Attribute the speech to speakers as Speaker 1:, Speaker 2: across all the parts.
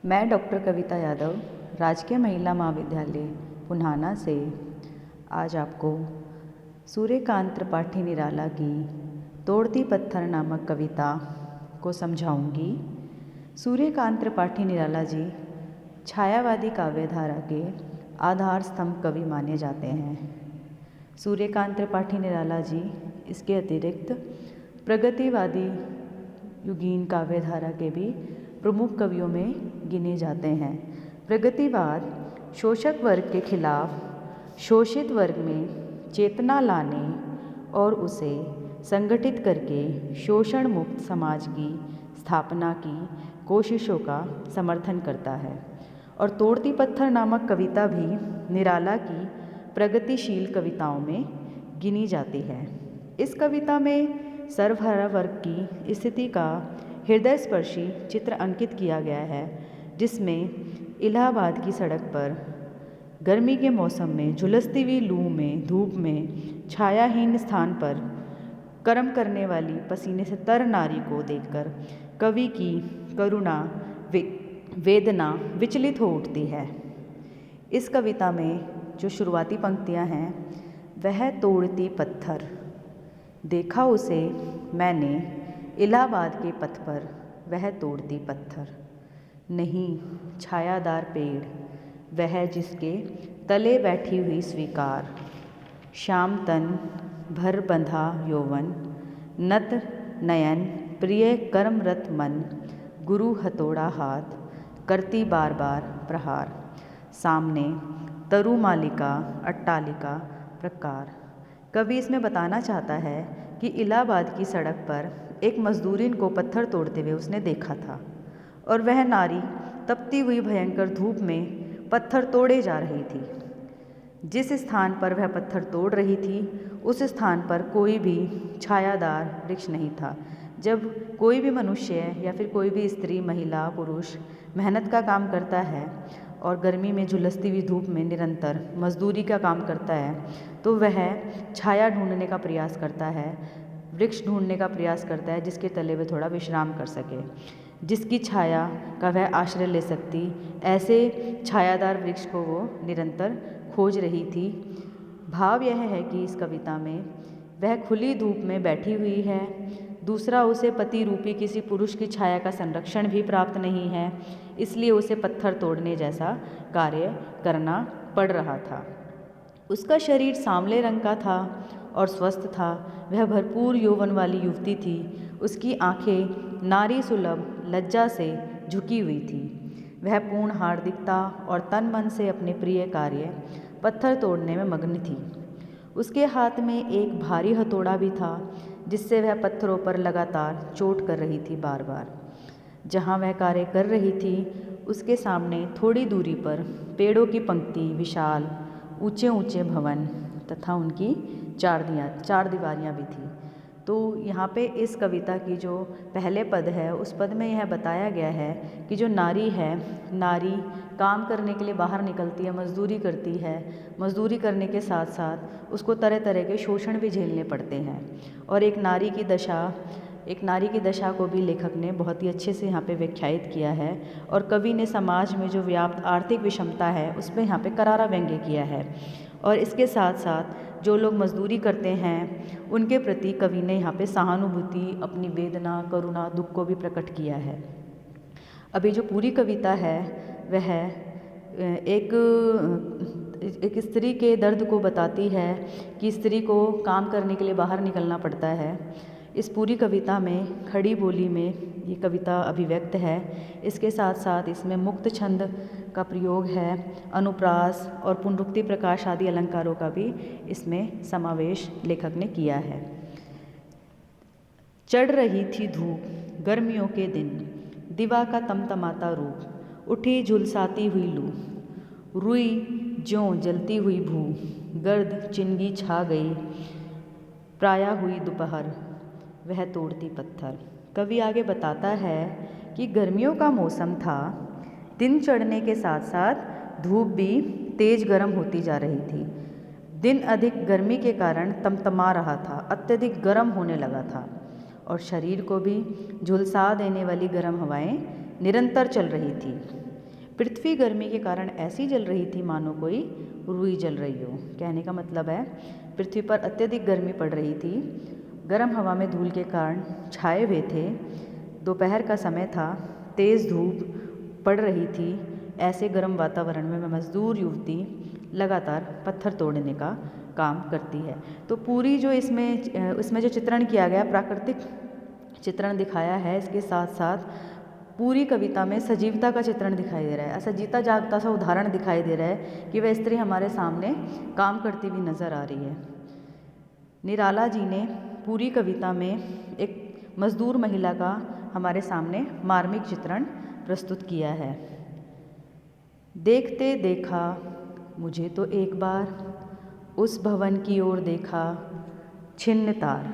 Speaker 1: मैं डॉक्टर कविता यादव राजकीय महिला महाविद्यालय पुन्हाना से आज आपको सूर्यकांत त्रिपाठी निराला की तोड़ती पत्थर नामक कविता को समझाऊंगी। सूर्यकांत त्रिपाठी निराला जी छायावादी काव्यधारा के आधार स्तंभ कवि माने जाते हैं। सूर्यकांत त्रिपाठी निराला जी इसके अतिरिक्त प्रगतिवादी युगीन काव्यधारा के भी प्रमुख कवियों में गिने जाते हैं। प्रगतिवाद शोषक वर्ग के खिलाफ शोषित वर्ग में चेतना लाने और उसे संगठित करके शोषण मुक्त समाज की स्थापना की कोशिशों का समर्थन करता है। और तोड़ती पत्थर नामक कविता भी निराला की प्रगतिशील कविताओं में गिनी जाती है। इस कविता में सर्वहारा वर्ग की स्थिति का हृदयस्पर्शी चित्र अंकित किया गया है, जिसमें इलाहाबाद की सड़क पर गर्मी के मौसम में झुलसती हुई लू में धूप में छायाहीन स्थान पर कर्म करने वाली पसीने से तर नारी को देखकर कवि की करुणा वेदना विचलित हो उठती है। इस कविता में जो शुरुआती पंक्तियां हैं, वह तोड़ती पत्थर देखा उसे मैंने इलाहाबाद के पथ पर, वह तोड़ती पत्थर नहीं छायादार पेड़, वह जिसके तले बैठी हुई स्वीकार, श्याम तन भर बंधा यौवन, नत नयन प्रिय कर्मरत मन, गुरु हथौड़ा हाथ करती बार बार प्रहार, सामने तरु मालिका अट्टालिका प्रकार। कवि इसमें बताना चाहता है कि इलाहाबाद की सड़क पर एक मजदूरिन को पत्थर तोड़ते हुए उसने देखा था, और वह नारी तपती हुई भयंकर धूप में पत्थर तोड़े जा रही थी। जिस स्थान पर वह पत्थर तोड़ रही थी, उस स्थान पर कोई भी छायादार वृक्ष नहीं था। जब कोई भी मनुष्य या फिर कोई भी स्त्री, महिला, पुरुष मेहनत का काम करता है और गर्मी में झुलसती हुई धूप में निरंतर मजदूरी का काम करता है, तो वह छाया ढूंढने का प्रयास करता है, वृक्ष ढूंढने का प्रयास करता है जिसके तले वह थोड़ा विश्राम कर सके, जिसकी छाया का वह आश्रय ले सकती। ऐसे छायादार वृक्ष को वो निरंतर खोज रही थी। भाव यह है कि इस कविता में वह खुली धूप में बैठी हुई है, दूसरा उसे पति रूपी किसी पुरुष की छाया का संरक्षण भी प्राप्त नहीं है, इसलिए उसे पत्थर तोड़ने जैसा कार्य करना पड़ रहा था। उसका शरीर सांवले रंग का था और स्वस्थ था। वह भरपूर यौवन वाली युवती थी। उसकी आंखें नारी सुलभ लज्जा से झुकी हुई थी। वह पूर्ण हार्दिकता और तन मन से अपने प्रिय कार्य पत्थर तोड़ने में मग्न थी। उसके हाथ में एक भारी हथौड़ा भी था, जिससे वह पत्थरों पर लगातार चोट कर रही थी बार बार। जहाँ वह कार्य कर रही थी, उसके सामने थोड़ी दूरी पर पेड़ों की पंक्ति, विशाल ऊंचे ऊंचे भवन तथा उनकी चार दीवारियाँ भी थी। तो यहाँ पे इस कविता की जो पहले पद है, उस पद में यह बताया गया है कि जो नारी है, नारी काम करने के लिए बाहर निकलती है, मजदूरी करती है। मजदूरी करने के साथ साथ उसको तरह तरह के शोषण भी झेलने पड़ते हैं। और एक नारी की दशा को भी लेखक ने बहुत ही अच्छे से यहाँ पे व्याख्यायित किया है। और कवि ने समाज में जो व्याप्त आर्थिक विषमता है, उस पर यहाँ पे करारा व्यंग्य किया है। और इसके साथ साथ जो लोग मजदूरी करते हैं, उनके प्रति कवि ने यहाँ पे सहानुभूति, अपनी वेदना, करुणा, दुख को भी प्रकट किया है। अभी जो पूरी कविता है, वह एक स्त्री के दर्द को बताती है कि स्त्री को काम करने के लिए बाहर निकलना पड़ता है। इस पूरी कविता में खड़ी बोली में ये कविता अभिव्यक्त है। इसके साथ साथ इसमें मुक्त छंद का प्रयोग है, अनुप्रास और पुनरुक्ति प्रकाश आदि अलंकारों का भी इसमें समावेश लेखक ने किया है। चढ़ रही थी धूप गर्मियों के दिन, दिवा का तमतमाता रूप, उठी झुलसाती हुई लू, रुई ज्यों जलती हुई भू, गर्द चिंगी छा गई, प्राया हुई दोपहर, वह तोड़ती पत्थर। कवि आगे बताता है कि गर्मियों का मौसम था, दिन चढ़ने के साथ साथ धूप भी तेज गर्म होती जा रही थी। दिन अधिक गर्मी के कारण तमतमा रहा था, अत्यधिक गर्म होने लगा था और शरीर को भी झुलसा देने वाली गर्म हवाएं निरंतर चल रही थी। पृथ्वी गर्मी के कारण ऐसी जल रही थी मानो कोई रुई जल रही हो। कहने का मतलब है पृथ्वी पर अत्यधिक गर्मी पड़ रही थी, गर्म हवा में धूल के कारण छाए हुए थे, दोपहर का समय था, तेज़ धूप पड़ रही थी। ऐसे गर्म वातावरण में मजदूर युवती लगातार पत्थर तोड़ने का काम करती है। तो पूरी जो इसमें जो चित्रण किया गया प्राकृतिक चित्रण दिखाया है, इसके साथ साथ पूरी कविता में सजीवता का चित्रण दिखाई दे रहा है। ऐसा जीता जागता सा उदाहरण दिखाई दे रहा है कि वह स्त्री हमारे सामने काम करती हुई नजर आ रही है। निराला जी ने पूरी कविता में एक मजदूर महिला का हमारे सामने मार्मिक चित्रण प्रस्तुत किया है। देखते देखा मुझे तो एक बार उस भवन की ओर देखा छिन्न तार,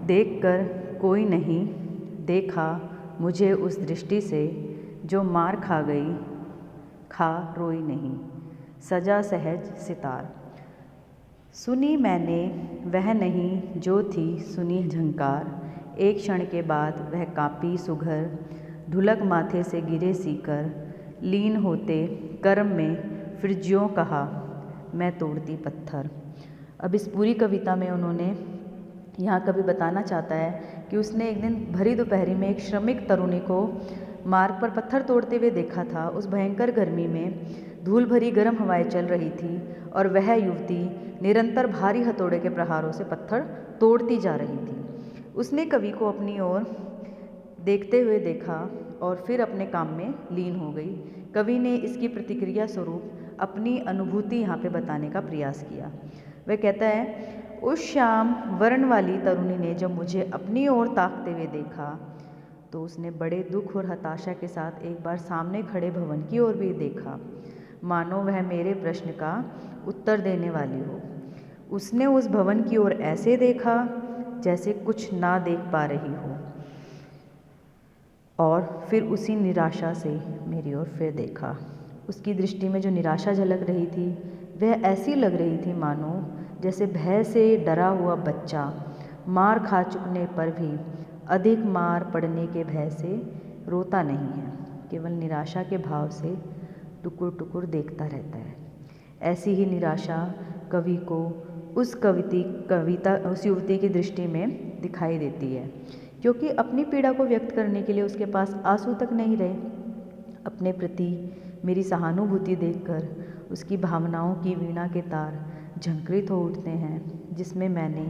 Speaker 1: देखकर कोई नहीं देखा मुझे उस दृष्टि से जो मार खा गई, खा रोई नहीं, सजा सहज सितार। सुनी मैंने वह नहीं जो थी सुनी झंकार, एक क्षण के बाद वह कांपी सुघर, ढुलक माथे से गिरे सीकर, लीन होते कर्म में फिर ज्यों कहा मैं तोड़ती पत्थर। अब इस पूरी कविता में उन्होंने यहाँ कवि बताना चाहता है कि उसने एक दिन भरी दोपहरी में एक श्रमिक तरुणी को मार्ग पर पत्थर तोड़ते हुए देखा था। उस भयंकर गर्मी में धूल भरी गर्म हवाएं चल रही थी और वह युवती निरंतर भारी हथौड़े के प्रहारों से पत्थर तोड़ती जा रही थी। उसने कवि को अपनी ओर देखते हुए देखा और फिर अपने काम में लीन हो गई। कवि ने इसकी प्रतिक्रिया स्वरूप अपनी अनुभूति यहाँ पे बताने का प्रयास किया। वह कहता है, उस श्याम वर्ण वाली तरुणी ने जब मुझे अपनी ओर ताकते हुए देखा तो उसने बड़े दुख और हताशा के साथ एक बार सामने खड़े भवन की ओर भी देखा, मानो वह मेरे प्रश्न का उत्तर देने वाली हो। उसने उस भवन की ओर ऐसे देखा जैसे कुछ ना देख पा रही हो और फिर उसी निराशा से मेरी ओर फिर देखा। उसकी दृष्टि में जो निराशा झलक रही थी वह ऐसी लग रही थी मानो जैसे भय से डरा हुआ बच्चा मार खा चुकने पर भी अधिक मार पड़ने के भय से रोता नहीं है, केवल निराशा के भाव से टुकुर टुकुर देखता रहता है। ऐसी ही निराशा कवि को उस युवती की दृष्टि में दिखाई देती है, क्योंकि अपनी पीड़ा को व्यक्त करने के लिए उसके पास आंसू तक नहीं रहे। अपने प्रति मेरी सहानुभूति देखकर उसकी भावनाओं की वीणा के तार झंकृत हो उठते हैं, जिसमें मैंने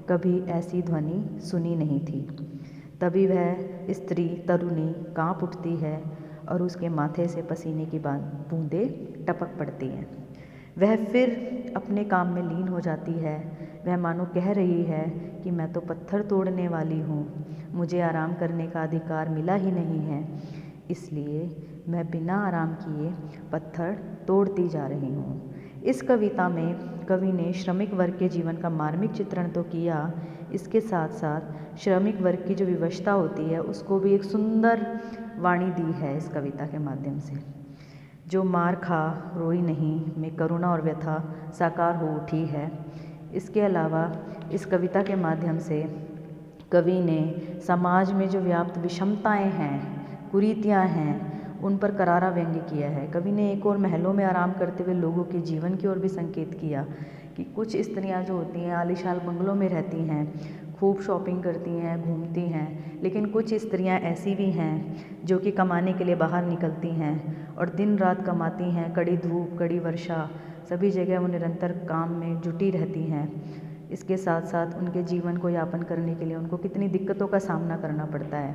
Speaker 1: कभी ऐसी ध्वनि सुनी नहीं थी। तभी वह स्त्री तरुणी कांप उठती है और उसके माथे से पसीने की बूंदें टपक पड़ती हैं। वह फिर अपने काम में लीन हो जाती है। वह मानो कह रही है कि मैं तो पत्थर तोड़ने वाली हूँ, मुझे आराम करने का अधिकार मिला ही नहीं है, इसलिए मैं बिना आराम किए पत्थर तोड़ती जा रही हूँ। इस कविता में कवि ने श्रमिक वर्ग के जीवन का मार्मिक चित्रण तो किया, इसके साथ साथ श्रमिक वर्ग की जो विवशता होती है उसको भी एक सुंदर वाणी दी है इस कविता के माध्यम से। जो मार खा रोई नहीं में करुणा और व्यथा साकार हो उठी है। इसके अलावा इस कविता के माध्यम से कवि ने समाज में जो व्याप्त विषमताएं हैं, कुरीतियां हैं, उन पर करारा व्यंग्य किया है। कवि ने एक और महलों में आराम करते हुए लोगों के जीवन की ओर भी संकेत किया कि कुछ स्त्रियां जो होती हैं आलीशान बंगलों में रहती हैं, खूब शॉपिंग करती हैं, घूमती हैं, लेकिन कुछ स्त्रियां ऐसी भी हैं जो कि कमाने के लिए बाहर निकलती हैं और दिन रात कमाती हैं, कड़ी धूप कड़ी वर्षा सभी जगह वो निरंतर काम में जुटी रहती हैं। इसके साथ साथ उनके जीवन को यापन करने के लिए उनको कितनी दिक्कतों का सामना करना पड़ता है,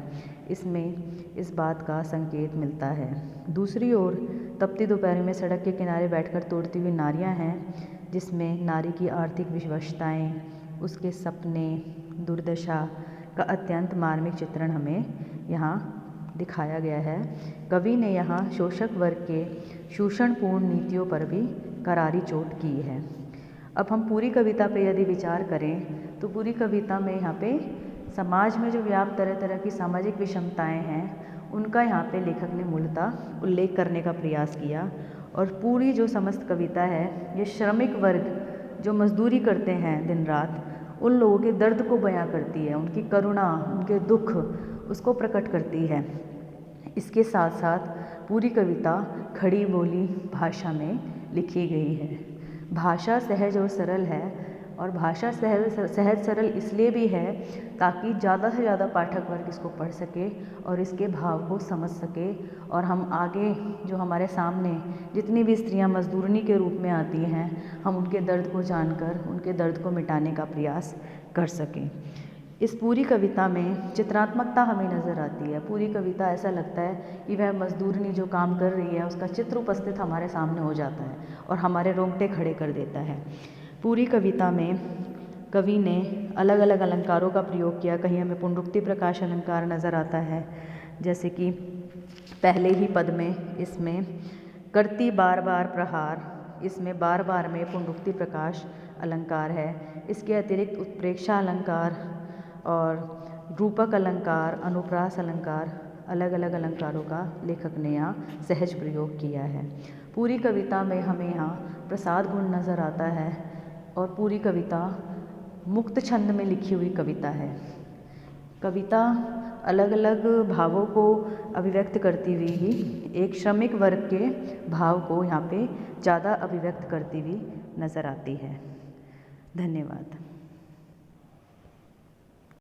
Speaker 1: इसमें इस बात का संकेत मिलता है। दूसरी ओर तपती दोपहर में सड़क के किनारे बैठकर तोड़ती हुई नारियां हैं, जिसमें नारी की आर्थिक विवशताएं, उसके सपने, दुर्दशा का अत्यंत मार्मिक चित्रण हमें यहाँ दिखाया गया है। कवि ने यहाँ शोषक वर्ग के शोषणपूर्ण नीतियों पर भी करारी चोट की है। अब हम पूरी कविता पे यदि विचार करें तो पूरी कविता में यहाँ पे समाज में जो व्याप्त तरह तरह की सामाजिक विषमताएं हैं उनका यहाँ पे लेखक ने मूलतः उल्लेख करने का प्रयास किया। और पूरी जो समस्त कविता है ये श्रमिक वर्ग जो मजदूरी करते हैं दिन रात, उन लोगों के दर्द को बयां करती है, उनकी करुणा, उनके दुख उसको प्रकट करती है। इसके साथ साथ पूरी कविता खड़ी बोली भाषा में लिखी गई है। भाषा सहज और सरल है, और भाषा सहज सरल इसलिए भी है ताकि ज़्यादा से ज़्यादा पाठक वर्ग इसको पढ़ सके और इसके भाव को समझ सके, और हम आगे जो हमारे सामने जितनी भी स्त्रियां मजदूरनी के रूप में आती हैं, हम उनके दर्द को जानकर उनके दर्द को मिटाने का प्रयास कर सकें। इस पूरी कविता में चित्रात्मकता हमें नज़र आती है। पूरी कविता ऐसा लगता है कि वह मजदूरनी जो काम कर रही है उसका चित्र उपस्थित हमारे सामने हो जाता है और हमारे रोंगटे खड़े कर देता है। पूरी कविता में कवि ने अलग अलग अलंकारों का प्रयोग किया। कहीं हमें पुनरुक्ति प्रकाश अलंकार नज़र आता है, जैसे कि पहले ही पद में इसमें करती बार बार प्रहार, इसमें बार बार में पुनरुक्ति प्रकाश अलंकार है। इसके अतिरिक्त उत्प्रेक्षा अलंकार और रूपक अलंकार, अनुप्रास अलंकार, अलग अलग अलंकारों का लेखक ने यहाँ सहज प्रयोग किया है। पूरी कविता में हमें यहाँ प्रसाद गुण नज़र आता है, और पूरी कविता मुक्त छंद में लिखी हुई कविता है। कविता अलग अलग भावों को अभिव्यक्त करती हुई ही एक श्रमिक वर्ग के भाव को यहाँ पे ज़्यादा अभिव्यक्त करती हुई नज़र आती है। धन्यवाद।